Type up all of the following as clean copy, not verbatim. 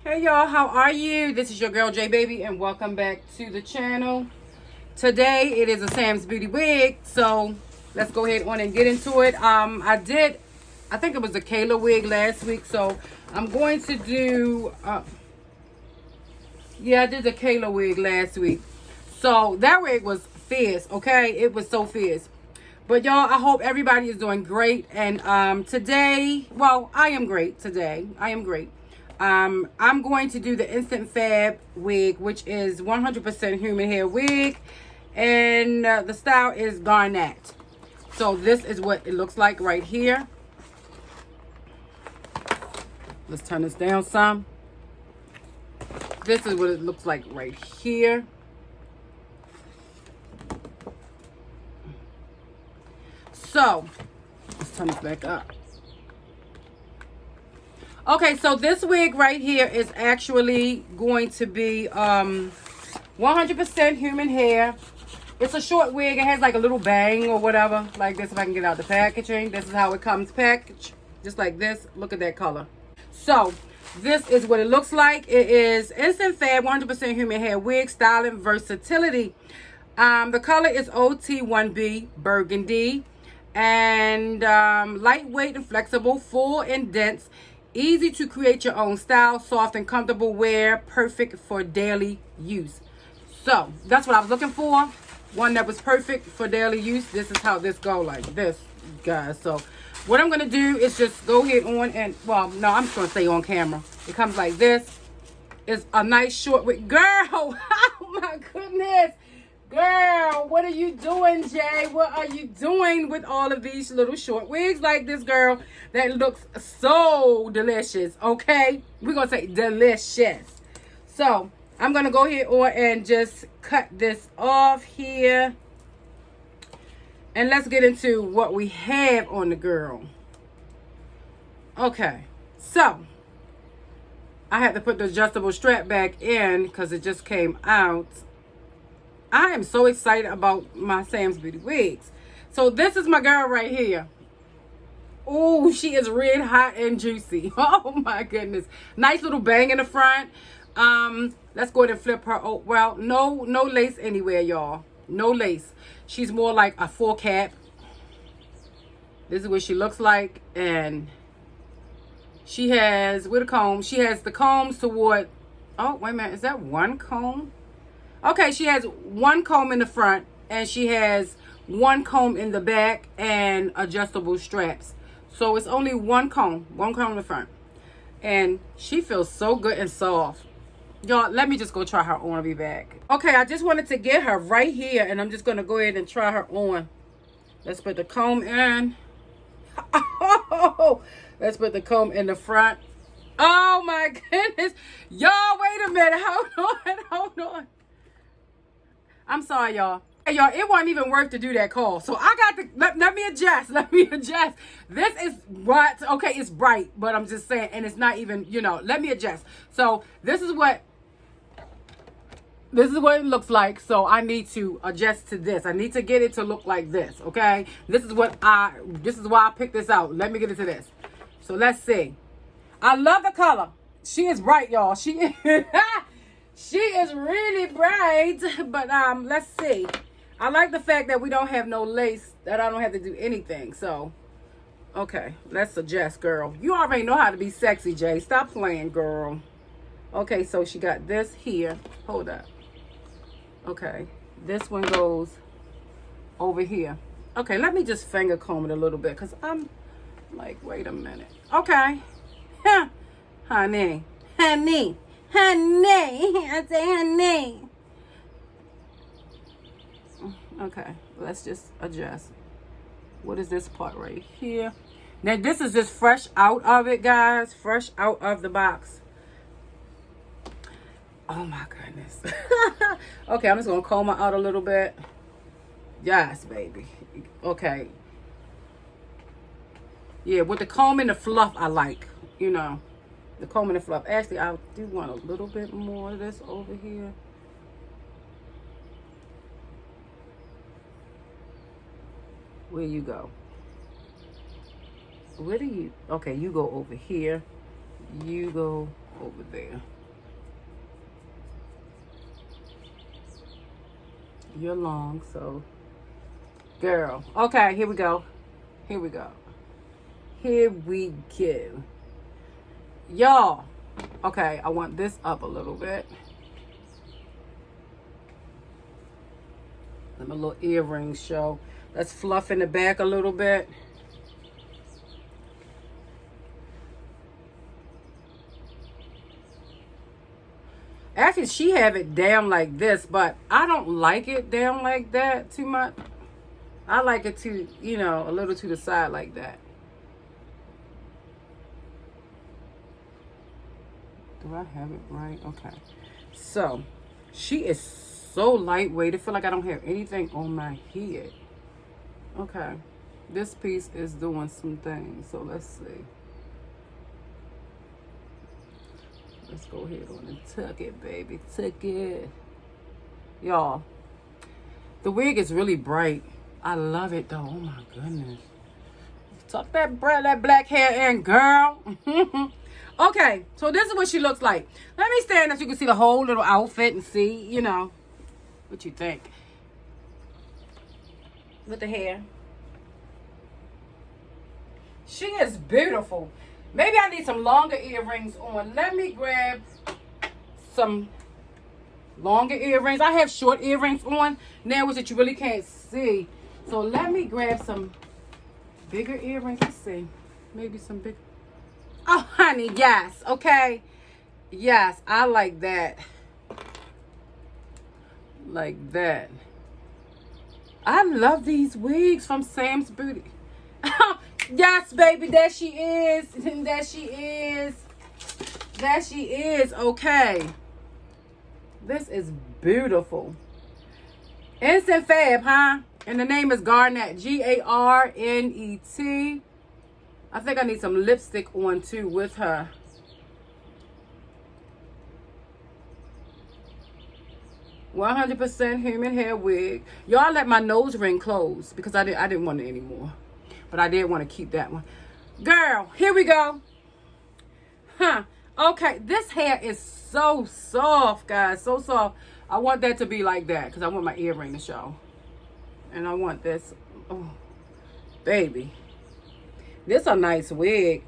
Hey y'all, how are you? This is your girl J Baby and welcome back to the channel. Today it is a SamsBeauty wig, so let's go ahead on and get into it. I think it was a P.0 wig last week, so I'm going to do I did the P.0 wig last week. So that wig was fierce, okay? It was so fierce. But y'all, I hope everybody is doing great. And today, well, I am great today. I am great. I'm going to do the Instant Fab wig, which is 100% human hair wig. And the style is Garnet. So this is what it looks like right here. Let's turn this down some. This is what it looks like right here. So, let's turn this back up. Okay, so this wig right here is actually going to be 100% human hair. It's a short wig. It has like a little bang or whatever. Like this, if I can get out the packaging. This is how it comes packaged. Just like this. Look at that color. So, this is what it looks like. It is Instant Fab 100% human hair wig, styling versatility. The color is OT1B Burgundy. And lightweight and flexible, full and dense. Easy to create your own style, soft and comfortable wear, perfect for daily use. So that's what I was looking for. One that was perfect for daily use. This is how this go, like this, guys. So what I'm gonna do is just go ahead on and, well, no, I'm just gonna stay on camera. It comes like this. It's a nice short wig. Girl, oh my goodness. Girl, what are you doing, Jay? What are you doing with all of these little short wigs like this, girl? That looks so delicious, okay? We're going to say delicious. So, I'm going to go ahead on and just cut this off here. And let's get into what we have on the girl. Okay, so I had to put the adjustable strap back in because it just came out. I am so excited about my SamsBeauty wigs. So this is my girl right here. Oh, she is red hot and juicy. Oh my goodness. Nice little bang in the front. Let's go ahead and flip her. Oh, well, no lace anywhere, y'all. No lace. She's more like a full cap. This is what she looks like. And she has, with a comb, she has the combs toward, oh, wait a minute. Is that one comb? Okay, she has one comb in the front and she has one comb in the back and adjustable straps. So it's only one comb in the front. And she feels so good and soft. Y'all, let me just go try her on. I'll be back. Okay, I just wanted to get her right here and I'm just going to go ahead and try her on. Let's put the comb in. Oh, let's put the comb in the front. Oh my goodness. Y'all, wait a minute. Hold on. I'm sorry, y'all. Hey, y'all, it wasn't even worth to do that call. So I got to, let me adjust. This is what, okay, it's bright, but I'm just saying, and it's not even, let me adjust. So this is what it looks like. So I need to adjust to this. I need to get it to look like this, okay? This is why I picked this out. Let me get into this. So let's see. I love the color. She is bright, y'all. She is really bright, but let's see. I like the fact that we don't have no lace, that I don't have to do anything. So, okay, let's adjust, girl. You already know how to be sexy, Jay. Stop playing, girl. Okay, so she got this here. Hold up. Okay, this one goes over here. Okay, let me just finger comb it a little bit because I'm like, wait a minute. Okay. Honey. I say honey. Okay, let's just adjust. What is this part right here? Now this is just fresh out of it, guys. Fresh out of the box. Oh my goodness. Okay, I'm just gonna comb her out a little bit. Yes, baby. Okay. Yeah, with the comb and the fluff I like, the comb and the fluff. Actually, I do want a little bit more of this over here. Where you go? Where do you? Okay, you go over here. You go over there. You're long, so girl. Okay, here we go. Here we go. Here we go. Y'all. Okay, I want this up a little bit. Let my little earrings show. Let's fluff in the back a little bit. Actually, she have it down like this, but I don't like it down like that too much. I like it to, you know, a little to the side like that. Do I have it right? Okay. So, she is so lightweight. I feel like I don't have anything on my head. Okay. This piece is doing some things. So, let's see. Let's go ahead on and tuck it, baby. Tuck it. Y'all, the wig is really bright. I love it, though. Oh, my goodness. Tuck that black hair in, girl. Okay, so this is what she looks like. Let me stand so you can see the whole little outfit and see, you know, what you think. With the hair. She is beautiful. Maybe I need some longer earrings on. Let me grab some longer earrings. I have short earrings on now, which that you really can't see. So let me grab some bigger earrings. Let's see. Maybe some big. Oh, honey, yes. Okay. Yes, I like that. Like that. I love these wigs from SamsBeauty. Yes, baby, there she is. There she is. There she is. Okay. This is beautiful. Instant Fab, huh? And the name is Garnet. Garnet. I think I need some lipstick on too with her. "100% human hair wig." Y'all let my nose ring close because I didn't want it anymore. But I did want to keep that one. Girl, here we go. Huh. Okay, this hair is so soft, guys. So soft. I want that to be like that because I want my earring to show. And I want this. Oh, baby. This is a nice wig.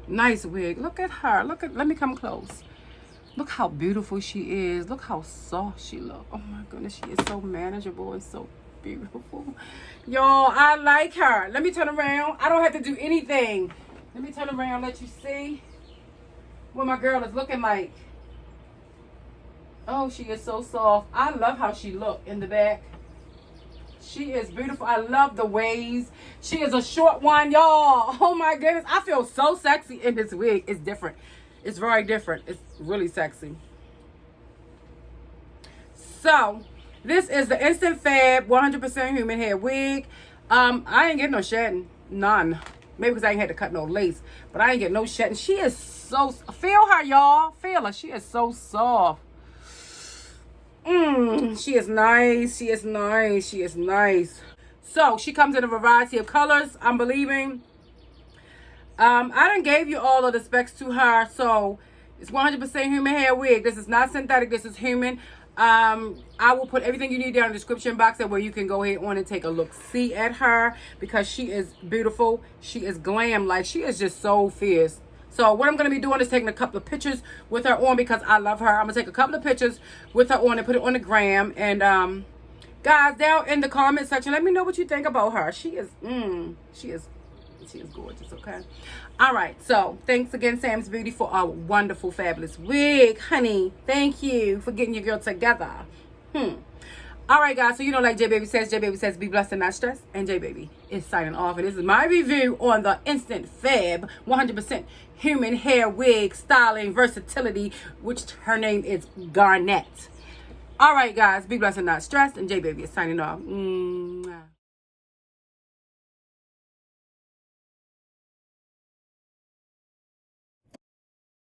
Nice wig. Look at her. Let me come close. Look how beautiful she is. Look how soft she looks. Oh my goodness, she is so manageable and so beautiful. Y'all, I like her. Let me turn around. I don't have to do anything. Let me turn around, let you see what my girl is looking like. Oh, she is so soft. I love how she looked in the back. She is beautiful. I love the waves. She is a short one, y'all. Oh my goodness. I feel so sexy in this wig. It's different. It's very different. It's really sexy. So, this is the Instant Fab 100% human hair wig. I ain't getting no shedding. None. Maybe because I ain't had to cut no lace. But I ain't getting no shedding. She is so... Feel her, y'all. Feel her. She is so soft. She is nice. She is nice. She is nice. So, she comes in a variety of colors, I'm believing. I done gave you all of the specs to her. So, it's 100% human hair wig. This is not synthetic. This is human. I will put everything you need down in the description box where you can go ahead on and take a look. See at her because she is beautiful. She is glam. Like, she is just so fierce. So what I'm going to be doing is taking a couple of pictures with her on because I love her. I'm going to take a couple of pictures with her on and put it on the gram. And, guys, down in the comment section, let me know what you think about her. She is gorgeous, okay? All right, so thanks again, SamsBeauty, for our wonderful, fabulous wig. Honey, thank you for getting your girl together. All right, guys, so you know, like J Baby says, be blessed and not stressed. And J Baby is signing off. And this is my review on the Instant Fab 100% human hair wig styling versatility, which her name is Garnet. All right, guys, be blessed and not stressed. And J Baby is signing off.